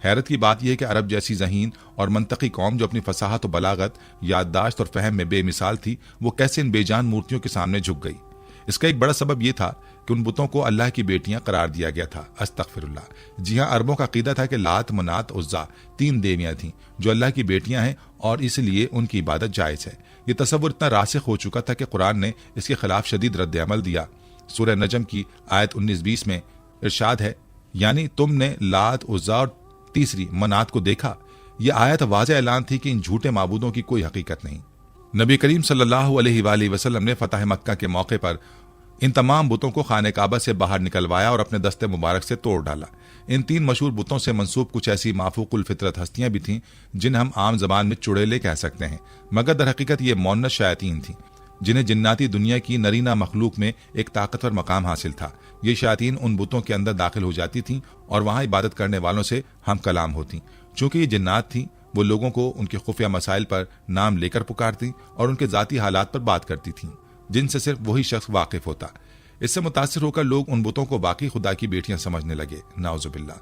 حیرت کی بات یہ ہے کہ عرب جیسی ذہین اور منطقی قوم جو اپنی فصاحت و بلاغت، یادداشت اور فہم میں بے مثال تھی، وہ کیسے ان بے جان مورتیوں کے سامنے جھک گئی؟ اس کا ایک بڑا سبب یہ تھا کہ ان بتوں کو اللہ کی بیٹیاں قرار دیا گیا تھا۔ استغفر اللہ۔ جی ہاں، عربوں کا عقیدہ تھا کہ لات، منات، عزا 3 دیویاں تھیں جو اللہ کی بیٹیاں ہیں اور اس لیے ان کی عبادت جائز ہے۔ یہ تصور اتنا راسخ ہو چکا تھا کہ قرآن نے اس کے خلاف شدید رد عمل دیا۔ سورہ نجم کی آیت 19-20 میں ارشاد ہے، یعنی تم نے لات، عزا اور تیسری منات کو دیکھا۔ یہ آیت واضح اعلان تھی کہ ان جھوٹے معبودوں کی کوئی حقیقت نہیں۔ نبی کریم صلی اللہ علیہ وآلہ وسلم نے فتح مکہ کے موقع پر ان تمام بتوں کو خانہ کعبہ سے باہر نکلوایا اور اپنے دستے مبارک سے توڑ ڈالا۔ ان 3 مشہور بتوں سے منسوب کچھ ایسی مافوق الفطرت ہستیاں بھی تھیں جن ہم عام زبان میں چڑیلے کہہ سکتے ہیں، مگر در حقیقت یہ مونس شیاطین تھیں جنہیں جناتی دنیا کی نرینہ مخلوق میں ایک طاقتور مقام حاصل تھا۔ یہ شیاطین ان بتوں کے اندر داخل ہو جاتی تھیں اور وہاں عبادت کرنے والوں سے ہم کلام ہوتی۔ چونکہ یہ جنات تھیں، وہ لوگوں کو ان کے خفیہ مسائل پر نام لے کر پکارتی اور ان کے ذاتی حالات پر بات کرتی تھیں جن سے صرف وہی شخص واقف ہوتا۔ اس سے متاثر ہو کر لوگ ان بتوں کو واقعی خدا کی بیٹیاں سمجھنے لگے، نعوذ باللہ۔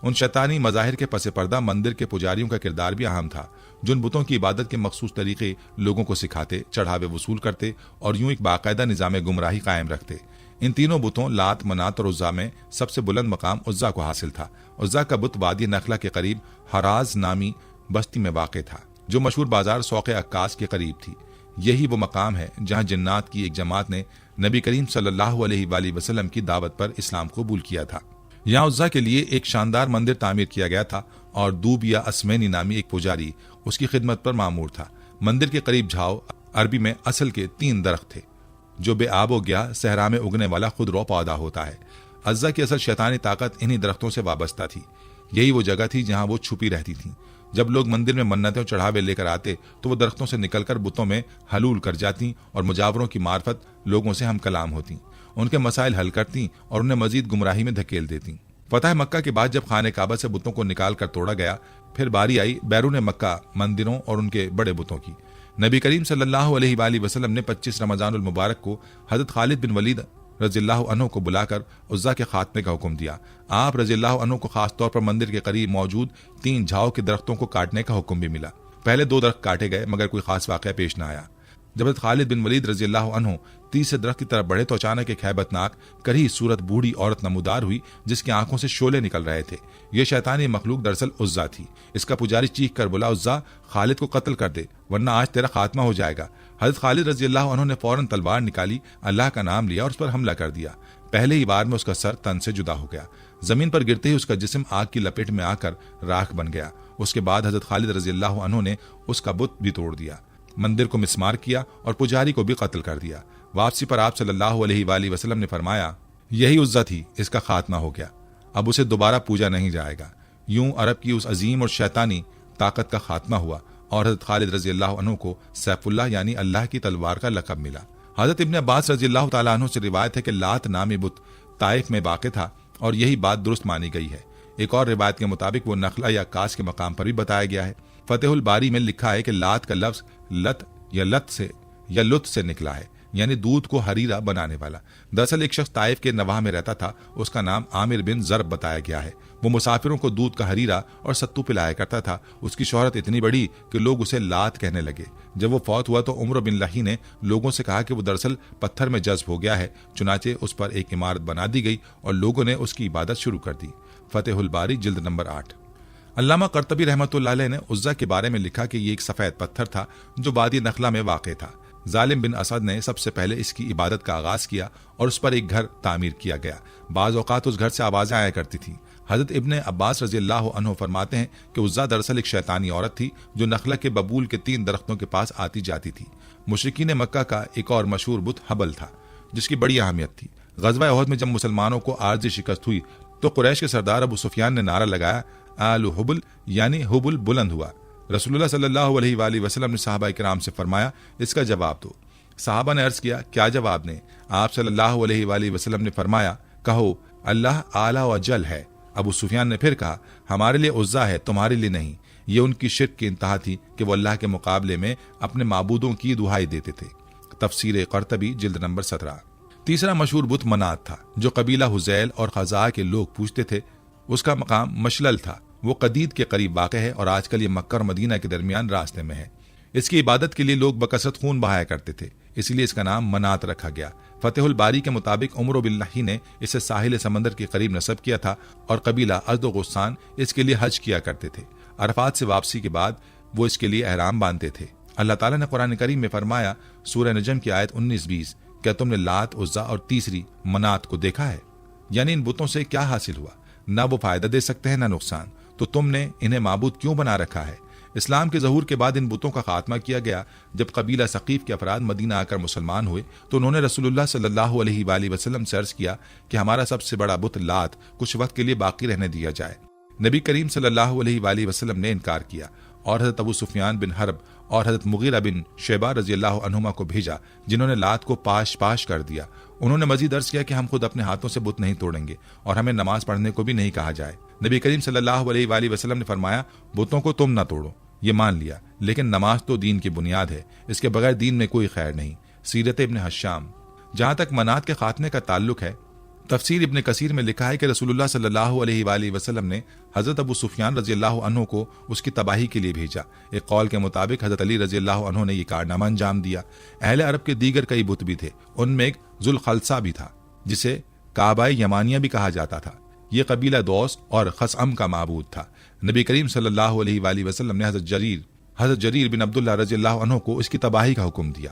ان شیطانی مظاہر کے پس پردہ مندر کے پجاریوں کا کردار بھی اہم تھا، جو ان بتوں کی عبادت کے مخصوص طریقے لوگوں کو سکھاتے، چڑھاوے وصول کرتے اور یوں ایک باقاعدہ نظام گمراہی قائم رکھتے۔ ان تینوں بتوں لات، منات اور عزا میں سب سے بلند مقام عزا کو حاصل تھا۔ عزا کا بت وادی نخلا کے قریب حراز نامی بستی میں واقع تھا، جو مشہور بازار سوق عکاس کے قریب تھی۔ یہی وہ مقام ہے جہاں جنات کی ایک جماعت نے نبی کریم صلی اللہ علیہ وآلہ وسلم کی دعوت پر اسلام قبول کیا تھا۔ یہاں عزا کے لیے ایک شاندار مندر تعمیر کیا گیا تھا اور دوب یا اسمینی نامی ایک پجاری اس کی خدمت پر مامور تھا۔ مندر کے قریب جھاؤ، عربی میں اصل کے 3 درخت تھے جو بے آب و گیا صحرا میں اگنے والا خودرو پودا ہوتا ہے۔ عزا کی اصل شیطانی طاقت انہی درختوں سے وابستہ تھی۔ یہی وہ جگہ تھی جہاں وہ چھپی رہتی تھیں۔ جب لوگ مندر میں منتیں اور چڑھاوے لے کر آتے تو وہ درختوں سے نکل کر بتوں میں حلول کر جاتی اور مجاوروں کی معرفت لوگوں سے ہم کلام ہوتی، ان کے مسائل حل کرتی اور انہیں مزید گمراہی میں دھکیل دیتی۔ فتح مکہ کے بعد جب خانہ کعبہ سے بتوں کو نکال کر توڑا گیا، پھر باری آئی بیرون مکہ مندروں اور ان کے بڑے بتوں کی۔ نبی کریم صلی اللہ علیہ وآلہ وسلم نے 25 رمضان المبارک کو حضرت خالد بن ولید رضی اللہ عنہ کو بلا کر عزا کے خاتمے کا حکم دیا۔ آپ رضی اللہ عنہ کو خاص طور پر مندر کے قریب موجود 3 جھاؤ کے درختوں کو کاٹنے کا حکم بھی ملا۔ پہلے 2 درخت کاٹے گئے مگر کوئی خاص واقعہ پیش نہ آیا۔ جب حضرت خالد بن ولید رضی اللہ عنہ تیسرے درخت کی طرف بڑھے تو اچانک ایک ہیبت ناک کری صورت بوڑھی عورت نمودار ہوئی جس کی آنکھوں سے شعلے نکل رہے تھے۔ یہ شیطانی مخلوق دراصل عزا تھی۔ اس کا پجاری چیخ کر بولا، عزا، خالد کو قتل کر دے ورنہ آج تیرا خاتمہ ہو جائے گا۔ حضرت خالد رضی اللہ عنہ نے فوراً تلوار نکالی، اللہ کا نام لیا اور اس پر حملہ کر دیا۔ پہلے ہی بار میں اس کا سر تن سے جدا ہو گیا۔ زمین پر گرتے ہی اس کا جسم آگ کی لپیٹ میں آ کر راکھ بن گیا۔ اس کے بعد حضرت خالد رضی اللہ عنہ نے اس کا بت بھی توڑ دیا، مندر کو مسمار کیا اور پجاری کو بھی قتل کر دیا۔ واپسی پر آپ صلی اللہ علیہ وآلہ وسلم نے فرمایا، یہی عزا تھی، اس کا خاتمہ ہو گیا، اب اسے دوبارہ پوجا نہیں جائے گا۔ یوں عرب کی اس عظیم اور شیطانی طاقت کا خاتمہ ہوا اور حضرت خالد رضی اللہ عنہ کو سیف اللہ یعنی اللہ کی تلوار کا لقب ملا۔ حضرت ابن عباس رضی اللہ تعالیٰ عنہ سے روایت ہے کہ لات نامی بت طائف میں واقع تھا اور یہی بات درست مانی گئی ہے۔ ایک اور روایت کے مطابق وہ نخلا یا کاس کے مقام پر بھی بتایا گیا ہے۔ فتح الباری میں لکھا ہے کہ لات کا لفظ لت یا لت سے نکلا ہے، یعنی دودھ کو حریرہ بنانے والا۔ دراصل ایک شخص طائف کے نواح میں رہتا تھا، اس کا نام عامر بن ضرب بتایا گیا ہے۔ وہ مسافروں کو دودھ کا حریرہ اور ستو پلایا کرتا تھا۔ اس کی شہرت اتنی بڑی کہ لوگ اسے لات کہنے لگے۔ جب وہ فوت ہوا تو عمر بن لہی نے لوگوں سے کہا کہ وہ دراصل پتھر میں جذب ہو گیا ہے، چنانچہ اس پر ایک عمارت بنا دی گئی اور لوگوں نے اس کی عبادت شروع کر دی۔ فتح الباری جلد نمبر 8۔ علامہ قرطبی رحمۃ اللہ علیہ نے عزا کے بارے میں لکھا کہ یہ ایک سفید پتھر تھا جو وادی نخلا میں واقع تھا۔ ظالم بن اسد نے سب سے پہلے اس کی عبادت کا آغاز کیا اور اس پر ایک گھر تعمیر کیا گیا۔ بعض اوقات اس گھر سے آوازیں آیا کرتی تھیں۔ حضرت ابن عباس رضی اللہ عنہ فرماتے ہیں کہ عزا دراصل ایک شیطانی عورت تھی جو نخلا کے ببول کے 3 درختوں کے پاس آتی جاتی تھی۔ مشرکین مکہ کا ایک اور مشہور بت حبل تھا جس کی بڑی اہمیت تھی۔ غزوہ احد میں جب مسلمانوں کو عارضی شکست ہوئی تو قریش کے سردار ابو سفیان نے نعرہ لگایا، آل حبل، یعنی حبل بلند ہوا۔ رسول اللہ صلی اللہ علیہ وآلہ وسلم نے صحابہ کرام سے فرمایا، اس کا جواب دو۔ صحابہ نے عرض کیا، کیا جواب دیں؟ آپ صلی اللہ علیہ وآلہ وسلم نے فرمایا، کہو اللہ اعلیٰ و اجل ہے۔ ابو سفیان نے پھر کہا، ہمارے لیے عزا ہے، تمہارے لیے نہیں۔ یہ ان کی شرک کی انتہا تھی کہ وہ اللہ کے مقابلے میں اپنے معبودوں کی دہائی دیتے تھے۔ تفسیر قرطبی جلد نمبر 17۔ تیسرا مشہور بت منات تھا جو قبیلہ حذیل اور خزاع کے لوگ پوجتے تھے۔ اس کا مقام مشلل تھا وہ قدید کے قریب واقع ہے اور آج کل یہ مکہ اور مدینہ کے درمیان راستے میں ہے۔ اس کی عبادت کے لیے لوگ بکثرت خون بہایا کرتے تھے، اسی لیے اس کا نام منات رکھا گیا۔ فتح الباری کے مطابق عمر باللہ نے اسے ساحل سمندر کے قریب نصب کیا تھا اور قبیلہ ازد و غسان اس کے لیے حج کیا کرتے تھے۔ عرفات سے واپسی کے بعد وہ اس کے لیے احرام باندھتے تھے۔ اللہ تعالیٰ نے قرآن کریم میں فرمایا، سورہ نجم کی آیت 19-20، کیا تم نے لات، عزا اور تیسری منات کو دیکھا ہے؟ یعنی ان بتوں سے کیا حاصل ہوا؟ نہ وہ فائدہ دے سکتے ہیں نہ نقصان، تو تم نے انہیں معبود کیوں بنا رکھا ہے؟ اسلام کے ظہور کے بعد ان بتوں کا خاتمہ کیا گیا۔ جب قبیلہ ثقیف کے افراد مدینہ آ کر مسلمان ہوئے تو انہوں نے رسول اللہ صلی اللہ علیہ وآلہ وسلم سے عرض کیا کہ ہمارا سب سے بڑا بت لات کچھ وقت کے لیے باقی رہنے دیا جائے۔ نبی کریم صلی اللہ علیہ وآلہ وسلم نے انکار کیا اور حضرت ابو سفیان بن حرب اور حضرت مغیرہ بن شعبہ رضی اللہ عنہما کو بھیجا، جنہوں نے لات کو پاش پاش کر دیا۔ انہوں نے مزید عرض کیا کہ ہم خود اپنے ہاتھوں سے بت نہیں توڑیں گے اور ہمیں نماز پڑھنے کو بھی نہیں کہا جائے۔ نبی کریم صلی اللہ علیہ وآلہ وسلم نے فرمایا، بتوں کو تم نہ توڑو، یہ مان لیا، لیکن نماز تو دین کی بنیاد ہے، اس کے بغیر دین میں کوئی خیر نہیں۔ سیرت ابن حشام۔ جہاں تک منات کے خاتمے کا تعلق ہے، تفسیر ابن کثیر میں لکھا ہے کہ رسول اللہ صلی اللہ علیہ وآلہ وسلم نے حضرت ابو سفیان رضی اللہ عنہ کو اس کی تباہی کے لیے بھیجا۔ ایک قول کے مطابق حضرت علی رضی اللہ عنہ نے یہ کارنامہ انجام دیا۔ اہل عرب کے دیگر کئی بت بھی تھے، ان میں ایک ذوالخلصہ بھی تھا جسے کعبہ یمانیہ بھی کہا جاتا تھا۔ یہ قبیلہ دوس اور خثعم کا معبود تھا۔ نبی کریم صلی اللہ علیہ وآلہ وسلم نے حضرت جریر بن عبداللہ رضی اللہ عنہ کو اس کی تباہی کا حکم دیا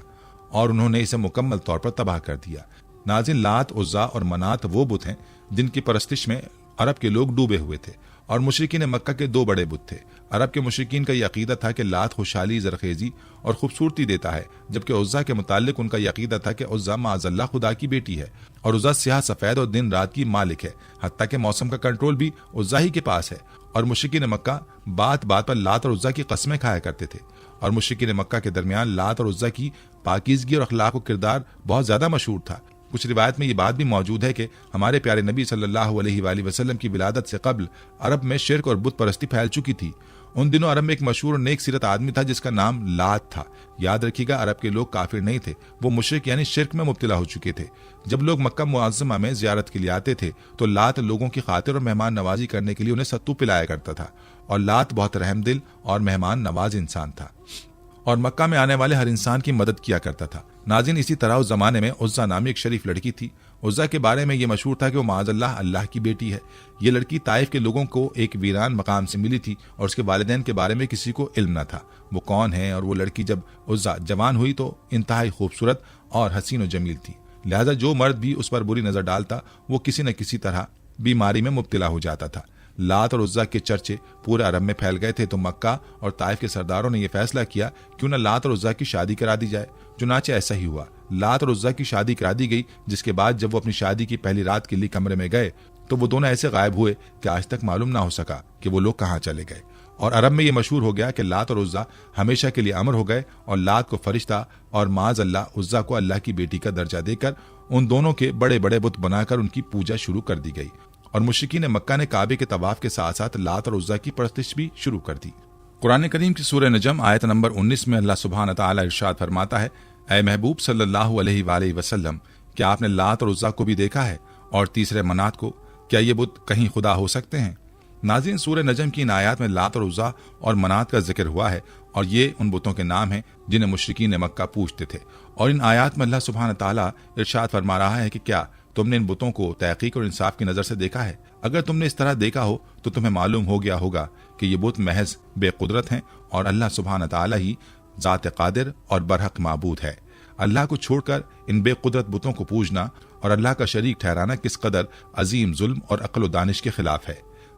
اور انہوں نے اسے مکمل طور پر تباہ کر دیا۔ ناظرین، لات، عزا اور منات وہ بت ہیں جن کی پرستش میں عرب کے لوگ ڈوبے ہوئے تھے، اور مشرکین مکہ کے دو بڑے بت تھے۔ عرب کے مشرکین کا یہ عقیدہ تھا کہ لات خوشحالی، زرخیزی اور خوبصورتی دیتا ہے، جبکہ عزا کے متعلق ان کا یہ عقیدہ تھا کہ عزا معاذ اللہ خدا کی بیٹی ہے، اور عزا سیاہ سفید اور دن رات کی مالک ہے، حتیٰ کہ موسم کا کنٹرول بھی عزا ہی کے پاس ہے۔ اور مشرکین مکہ بات بات پر لات اور عزا کی قسمیں کھایا کرتے تھے، اور مشرکین مکہ کے درمیان لات اور عزا کی پاکیزگی اور اخلاق و کردار بہت زیادہ مشہور تھا۔ کچھ روایت میں یہ بات بھی موجود ہے کہ ہمارے پیارے نبی صلی اللہ علیہ وآلہ وسلم کی ولادت سے قبل عرب میں شرک اور بت پرستی پھیل چکی تھی۔ ان دنوں عرب میں ایک مشہور اور نیک سیرت آدمی تھا جس کا نام لات تھا۔ یاد رکھیے گا، عرب کے لوگ کافر نہیں تھے، وہ مشرک یعنی شرک میں مبتلا ہو چکے تھے۔ جب لوگ مکہ معظمہ میں زیارت کے لیے آتے تھے تو لات لوگوں کی خاطر اور مہمان نوازی کرنے کے لیے انہیں ستو پلایا کرتا تھا، اور لات بہت رحم دل اور مہمان نواز انسان تھا اور مکہ میں آنے والے ہر انسان کی مدد کیا کرتا تھا۔ ناظرین، اسی طرح اس زمانے میں عزا نامی ایک شریف لڑکی تھی۔ عزا کے بارے میں یہ مشہور تھا کہ وہ معاذ اللہ اللہ کی بیٹی ہے۔ یہ لڑکی طائف کے لوگوں کو ایک ویران مقام سے ملی تھی اور اس کے والدین کے بارے میں کسی کو علم نہ تھا وہ کون ہے، اور وہ لڑکی جب عزا جوان ہوئی تو انتہائی خوبصورت اور حسین و جمیل تھی، لہذا جو مرد بھی اس پر بری نظر ڈالتا وہ کسی نہ کسی طرح بیماری میں مبتلا ہو جاتا تھا۔ لات اور عزا کے چرچے پورے عرب میں پھیل گئے تھے تو مکہ اور طائف کے سرداروں نے یہ فیصلہ کیا کیوں نہ لات اور عزا کی شادی کرا دی جائے۔ چنانچہ ایسا ہی ہوا، لات اور عزا کی شادی کرا دی گئی، جس کے بعد جب وہ اپنی شادی کی پہلی رات کے لیے کمرے میں گئے تو وہ دونوں ایسے غائب ہوئے کہ آج تک معلوم نہ ہو سکا کہ وہ لوگ کہاں چلے گئے، اور عرب میں یہ مشہور ہو گیا کہ لات اور عزا ہمیشہ کے لیے امر ہو گئے، اور لات کو فرشتہ اور معاذ اللہ عزا کو اللہ کی بیٹی کا درجہ دے کر ان دونوں کے بڑے بڑے بت بنا کر ان کی پوجا شروع کر دی گئی، اور مشرکین مکہ نے کعبے کے طواف کے ساتھ ساتھ لات اور عزا کی پرستش بھی شروع کر دی۔ قرآن کریم کی سورہ نجم آیت نمبر 19 میں اللہ سبحانہ تعالی ارشاد فرماتا ہے، اے محبوب صلی اللہ علیہ وآلہ وسلم، کیا آپ نے لات اور عزا کو بھی دیکھا ہے اور تیسرے منات کو؟ کیا یہ بت کہیں خدا ہو سکتے ہیں؟ ناظرین، سورہ نجم کی ان آیات میں لات اور عزا اور منات کا ذکر ہوا ہے، اور یہ ان بتوں کے نام ہیں جنہیں مشرکین مکہ پوجتے تھے، اور ان آیات میں اللہ سبحانہ تعالی ارشاد فرما رہا ہے کہ کیا تم نے ان بتوں کو تحقیق اور انصاف کی نظر سے دیکھا ہے؟ اگر تم نے اس طرح دیکھا ہو تو تمہیں معلوم ہو گیا ہوگا کہ یہ بت محض بے قدرت ہیں اور اللہ سبحانہ تعالی ہی ذات قادر اور برحق معبود ہے۔ اللہ کو چھوڑ کر ان بے قدرت بتوں کو پوجنا اور اللہ کا شریک ٹھہرانا کس قدر عظیم ظلم اور عقل و دانش کے خلاف ہے۔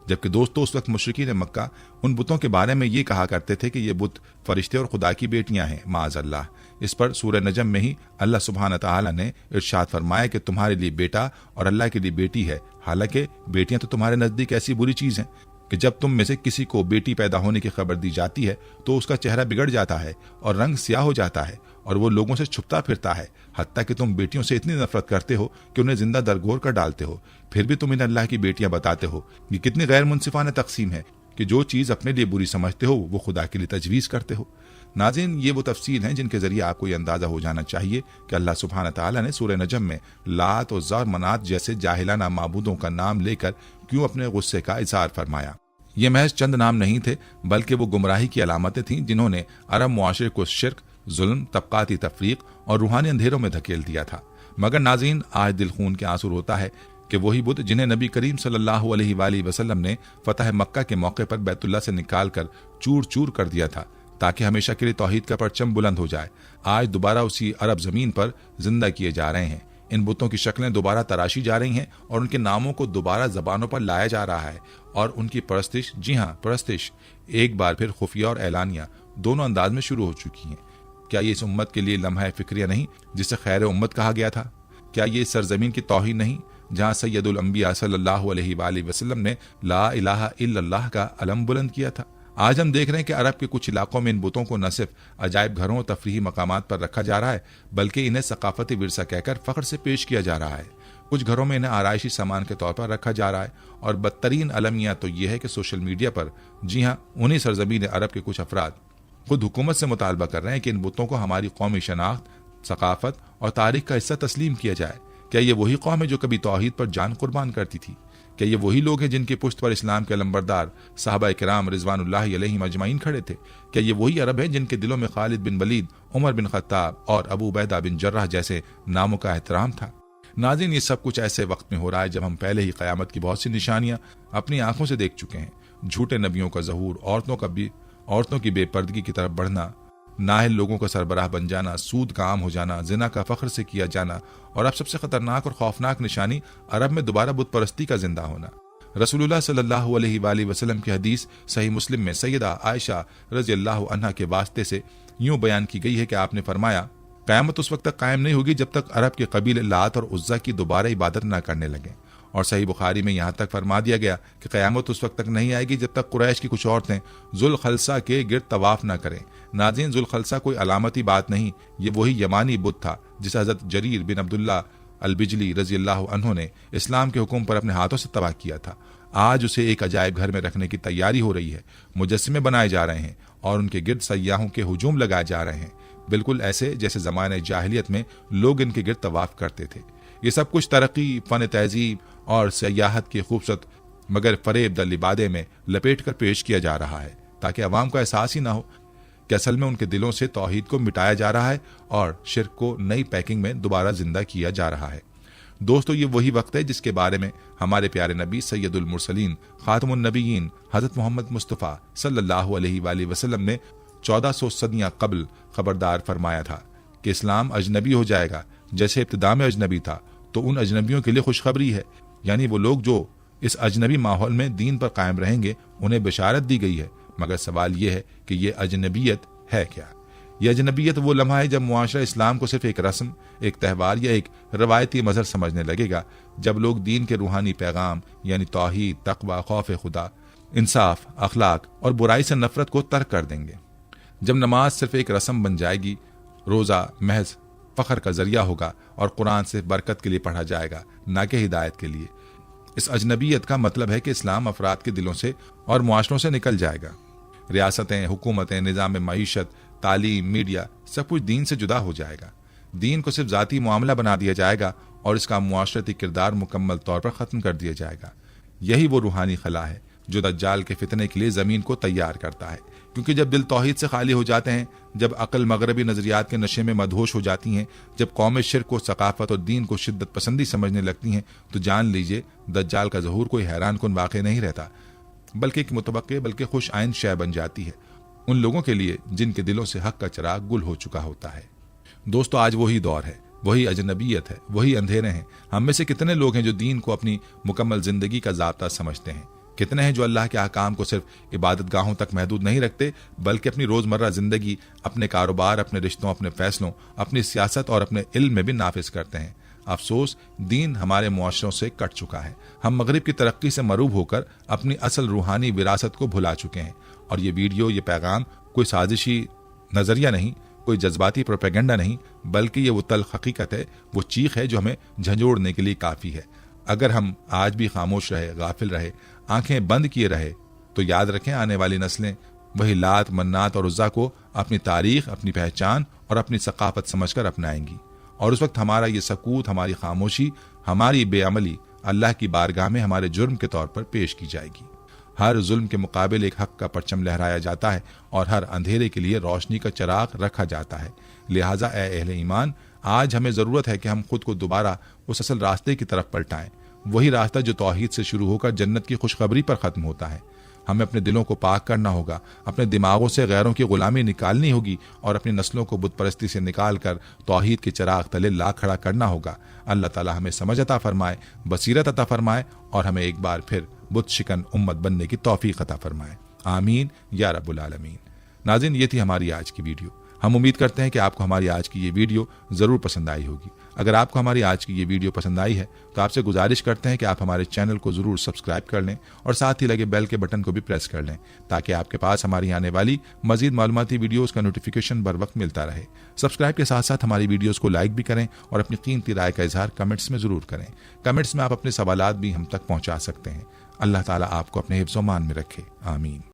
جبکہ دوستو، اس وقت مشرکین مکہ ان بتوں کے بارے میں یہ کہا کرتے تھے کہ یہ بت فرشتے اور خدا کی بیٹیاں ہیں، معاذ اللہ۔ اس پر سورہ نجم میں ہی اللہ سبحانہ تعالی نے ارشاد فرمایا کہ تمہارے لیے بیٹا اور اللہ کے لیے بیٹی ہے، حالانکہ بیٹیاں تو تمہارے نزدیک ایسی بری چیز ہیں کہ جب تم میں سے کسی کو بیٹی پیدا ہونے کی خبر دی جاتی ہے تو اس کا چہرہ بگڑ جاتا ہے اور رنگ سیاہ ہو جاتا ہے اور وہ لوگوں سے چھپتا پھرتا ہے، حتیٰ کہ تم بیٹیوں سے اتنی نفرت کرتے ہو کہ انہیں زندہ درگور کر ڈالتے ہو، پھر بھی تم انہیں اللہ کی بیٹیاں بتاتے ہو۔ یہ کتنی غیر منصفانہ تقسیم ہے کہ جو چیز اپنے لیے بری سمجھتے ہو وہ خدا کے لیے تجویز کرتے ہو۔ ناظرین، یہ وہ تفصیل ہیں جن کے ذریعے آپ کو یہ اندازہ ہو جانا چاہیے کہ اللہ سبحانہ تعالیٰ نے سورہ نجم میں لات اور منات جیسے جاہلانہ معبودوں کا نام لے کر کیوں اپنے غصے کا اظہار فرمایا۔ یہ محض چند نام نہیں تھے بلکہ وہ گمراہی کی علامتیں تھیں جنہوں نے عرب معاشرے کو شرک، ظلم، طبقاتی تفریق اور روحانی اندھیروں میں دھکیل دیا تھا۔ مگر ناظرین، آج دل خون کے آنسو روتا ہے کہ وہی بت جنہیں نبی کریم صلی اللہ علیہ وآلہ وسلم نے فتح مکہ کے موقع پر بیت اللہ سے نکال کر چور چور کر دیا تھا تاکہ ہمیشہ کے لیے توحید کا پرچم بلند ہو جائے، آج دوبارہ اسی عرب زمین پر زندہ کیے جا رہے ہیں۔ ان بتوں کی شکلیں دوبارہ تراشی جا رہی ہیں اور ان کے ناموں کو دوبارہ زبانوں پر لایا جا رہا ہے، اور ان کی پرستش، جی ہاں پرستش، ایک بار پھر خفیہ اور اعلانیہ دونوں انداز میں شروع ہو چکی ہیں۔ کیا یہ اس امت کے لیے لمحہ فکریہ نہیں جسے خیر امت کہا گیا تھا؟ کیا یہ سرزمین کی توہین نہیں جہاں سید الانبیاء صلی اللہ علیہ وآلہ وسلم نے لا الہ الا اللہ کا علم بلند کیا تھا؟ آج ہم دیکھ رہے ہیں کہ عرب کے کچھ علاقوں میں ان بتوں کو نہ صرف عجائب گھروں اور تفریحی مقامات پر رکھا جا رہا ہے بلکہ انہیں ثقافتی ورثہ کہہ کر فخر سے پیش کیا جا رہا ہے۔ کچھ گھروں میں انہیں آرائشی سامان کے طور پر رکھا جا رہا ہے، اور بدترین المیہ تو یہ ہے کہ سوشل میڈیا پر، جی ہاں انہی سرزمین عرب کے کچھ افراد خود حکومت سے مطالبہ کر رہے ہیں کہ ان بتوں کو ہماری قومی شناخت، ثقافت اور تاریخ کا حصہ تسلیم کیا جائے۔ کیا یہ وہی قوم ہے جو کبھی توحید پر جان قربان کرتی تھی؟ کیا یہ وہی لوگ ہیں جن کی پشت پر اسلام کے علمبردار صحابہ کرام رضوان اللہ علیہم اجمعین کھڑے تھے؟ کیا یہ وہی عرب ہیں جن کے دلوں میں خالد بن ولید، عمر بن خطاب اور ابو عبیدہ بن جراح جیسے ناموں کا احترام تھا؟ ناظرین، یہ سب کچھ ایسے وقت میں ہو رہا ہے جب ہم پہلے ہی قیامت کی بہت سی نشانیاں اپنی آنکھوں سے دیکھ چکے ہیں۔ جھوٹے نبیوں کا ظہور، عورتوں کی بے پردگی کی طرف بڑھنا، نااہل لوگوں کا سربراہ بن جانا، سود کا عام ہو جانا، زنا کا فخر سے کیا جانا، اور اب سب سے خطرناک اور خوفناک نشانی عرب میں دوبارہ بت پرستی کا زندہ ہونا۔ رسول اللہ صلی اللہ علیہ وآلہ وسلم کی حدیث صحیح مسلم میں سیدہ عائشہ رضی اللہ عنہا کے واسطے سے یوں بیان کی گئی ہے کہ آپ نے فرمایا، قیامت اس وقت تک قائم نہیں ہوگی جب تک عرب کے قبیلے لات اور عزا کی دوبارہ عبادت نہ کرنے لگیں۔ اور صحیح بخاری میں یہاں تک فرما دیا گیا کہ قیامت اس وقت تک نہیں آئے گی جب تک قریش کی کچھ عورتیں ذوالخلصہ کے گرد طواف نہ کریں۔ ناظرین، ذوالخلصہ کوئی علامتی بات نہیں، یہ وہی یمانی بت تھا جسے حضرت جریر بن عبداللہ البجلی رضی اللہ عنہ نے اسلام کے حکم پر اپنے ہاتھوں سے تباہ کیا تھا۔ آج اسے ایک عجائب گھر میں رکھنے کی تیاری ہو رہی ہے، مجسمے بنائے جا رہے ہیں اور ان کے گرد سیاحوں کے ہجوم لگائے جا رہے ہیں، بالکل ایسے جیسے زمانۂ جاہلیت میں لوگ ان کے گرد طواف کرتے تھے۔ یہ سب کچھ ترقی، فن تہذیب اور سیاحت کے خوبصورت مگر فریب دہ لبادے میں لپیٹ کر پیش کیا جا رہا ہے تاکہ عوام کو احساس ہی نہ ہو کہ اصل میں ان کے دلوں سے توحید کو مٹایا جا رہا ہے اور شرک کو نئی پیکنگ میں دوبارہ زندہ کیا جا رہا ہے۔ دوستو، یہ وہی وقت ہے جس کے بارے میں ہمارے پیارے نبی سید المرسلین خاتم النبیین حضرت محمد مصطفیٰ صلی اللہ علیہ وآلہ وسلم نے 1400 صدیاں قبل خبردار فرمایا تھا کہ اسلام اجنبی ہو جائے گا جیسے ابتدا میں اجنبی تھا۔ تو ان اجنبیوں کے لیے خوشخبری ہے، یعنی وہ لوگ جو اس اجنبی ماحول میں دین پر قائم رہیں گے انہیں بشارت دی گئی ہے۔ مگر سوال یہ ہے کہ یہ اجنبیت ہے کیا؟ یہ اجنبیت وہ لمحہ ہے جب معاشرہ اسلام کو صرف ایک رسم، ایک تہوار یا ایک روایتی مظہر سمجھنے لگے گا، جب لوگ دین کے روحانی پیغام یعنی توحید، تقوی، خوف خدا، انصاف، اخلاق اور برائی سے نفرت کو ترک کر دیں گے، جب نماز صرف ایک رسم بن جائے گی، روزہ محض فخر کا ذریعہ ہوگا اور قرآن سے برکت کے لیے پڑھا جائے گا نہ کہ ہدایت کے لیے۔ اس اجنبیت کا مطلب ہے کہ اسلام افراد کے دلوں سے اور معاشروں سے نکل جائے گا۔ ریاستیں، حکومتیں، نظام معیشت، تعلیم، میڈیا، سب کچھ دین سے جدا ہو جائے گا۔ دین کو صرف ذاتی معاملہ بنا دیا جائے گا اور اس کا معاشرتی کردار مکمل طور پر ختم کر دیا جائے گا۔ یہی وہ روحانی خلا ہے جو دجال کے فتنے کے لیے زمین کو تیار کرتا ہے، کیونکہ جب دل توحید سے خالی ہو جاتے ہیں، جب عقل مغربی نظریات کے نشے میں مدہوش ہو جاتی ہیں، جب قوم شرک کو ثقافت اور دین کو شدت پسندی سمجھنے لگتی ہیں، تو جان لیجئے دجال کا ظہور کوئی حیران کن واقع نہیں رہتا، بلکہ ایک متوقع بلکہ خوش آئند شے بن جاتی ہے ان لوگوں کے لیے جن کے دلوں سے حق کا چراغ گل ہو چکا ہوتا ہے۔ دوستو، آج وہی دور ہے، وہی اجنبیت ہے، وہی اندھیرے ہیں۔ ہم میں سے کتنے لوگ ہیں جو دین کو اپنی مکمل زندگی کا ضابطہ سمجھتے ہیں؟ کتنے ہیں جو اللہ کے احکام کو صرف عبادت گاہوں تک محدود نہیں رکھتے بلکہ اپنی روزمرہ زندگی، اپنے کاروبار، اپنے رشتوں، اپنے فیصلوں، اپنی سیاست اور اپنے علم میں بھی نافذ کرتے ہیں؟ افسوس، دین ہمارے معاشروں سے کٹ چکا ہے۔ ہم مغرب کی ترقی سے مروب ہو کر اپنی اصل روحانی وراثت کو بھلا چکے ہیں، اور یہ ویڈیو، یہ پیغام کوئی سازشی نظریہ نہیں، کوئی جذباتی پروپیگنڈا نہیں، بلکہ یہ وہ تلخ حقیقت ہے، وہ چیخ ہے جو ہمیں جھنجھوڑنے کے لیے کافی ہے۔ اگر ہم آج بھی خاموش رہے، غافل رہے، آنکھیں بند کیے رہے، تو یاد رکھیں آنے والی نسلیں وہی لات، منات اور عزا کو اپنی تاریخ، اپنی پہچان اور اپنی ثقافت سمجھ کر اپنائیں گی، اور اس وقت ہمارا یہ سکوت، ہماری خاموشی، ہماری بے عملی اللہ کی بارگاہ میں ہمارے جرم کے طور پر پیش کی جائے گی۔ ہر ظلم کے مقابل ایک حق کا پرچم لہرایا جاتا ہے اور ہر اندھیرے کے لیے روشنی کا چراغ رکھا جاتا ہے۔ لہٰذا اے اہل ایمان، آج ہمیں ضرورت ہے کہ ہم خود کو دوبارہ اس اصل راستے کی طرف پلٹائیں، وہی راستہ جو توحید سے شروع ہو کر جنت کی خوشخبری پر ختم ہوتا ہے۔ ہمیں اپنے دلوں کو پاک کرنا ہوگا، اپنے دماغوں سے غیروں کی غلامی نکالنی ہوگی اور اپنی نسلوں کو بت پرستی سے نکال کر توحید کے چراغ تلے لا کھڑا کرنا ہوگا۔ اللہ تعالی ہمیں سمجھ عطا فرمائے، بصیرت عطا فرمائے اور ہمیں ایک بار پھر بت شکن امت بننے کی توفیق عطا فرمائے۔ آمین یا رب العالمین۔ ناظرین، یہ تھی ہماری آج کی ویڈیو۔ ہم امید کرتے ہیں کہ آپ کو ہماری آج کی یہ ویڈیو ضرور پسند آئی ہوگی۔ اگر آپ کو ہماری آج کی یہ ویڈیو پسند آئی ہے تو آپ سے گزارش کرتے ہیں کہ آپ ہمارے چینل کو ضرور سبسکرائب کر لیں اور ساتھ ہی لگے بیل کے بٹن کو بھی پریس کر لیں تاکہ آپ کے پاس ہماری آنے والی مزید معلوماتی ویڈیوز کا نوٹیفیکیشن بر وقت ملتا رہے۔ سبسکرائب کے ساتھ ساتھ ہماری ویڈیوز کو لائک بھی کریں اور اپنی قیمتی رائے کا اظہار کمنٹس میں ضرور کریں۔ کمنٹس میں آپ اپنے سوالات بھی ہم تک پہنچا سکتے ہیں۔ اللہ تعالیٰ آپ کو اپنے حفظ و امان میں رکھے۔ آمین۔